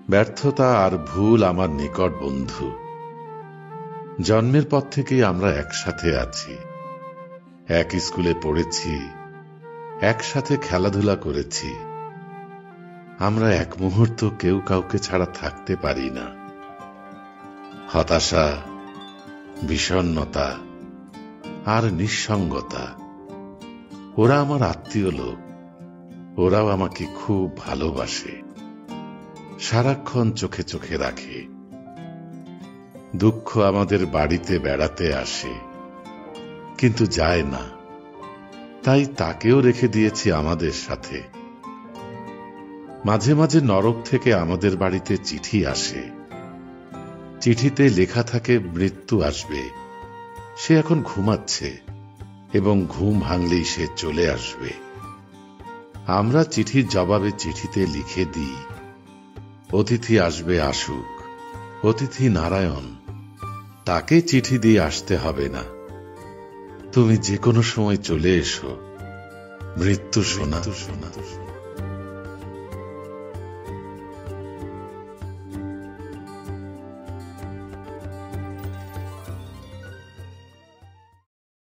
ব্যর্থতা আর ভুল আমার নিকট বন্ধু। জন্মের পর থেকেই আমরা একসাথে আছি, এক স্কুলে পড়েছি, একসাথে খেলাধুলা করেছি। আমরা এক মুহূর্ত কেউ কাউকে ছাড়া থাকতে পারি না। হতাশা, বিষণ্ণতা আর নিঃসঙ্গতা, ওরা আমার আত্মীয় লোক। ওরাও আমাকে খুব ভালোবাসে, সারাক্ষণ চোখে চোখে রাখে। দুঃখ আমাদের বাড়িতে বেড়াতে আসে, কিন্তু যায় না, তাই তাকেও রেখে দিয়েছি আমাদের সাথে। মাঝে মাঝে নরক থেকে আমাদের বাড়িতে চিঠি আসে। চিঠিতে লেখা থাকে মৃত্যু আসবে, সে এখন ঘুমাচ্ছে এবং ঘুম ভাঙলেই সে চলে আসবে। আমরা চিঠির জবাবে চিঠিতে লিখে দিই, অতিথি আসবে আসুক, অতিথি নারায়ণ, তাকে চিঠি দিয়ে আসতে হবে না, তুমি যে কোনো সময় চলে এসো, মৃত্যু শোনা।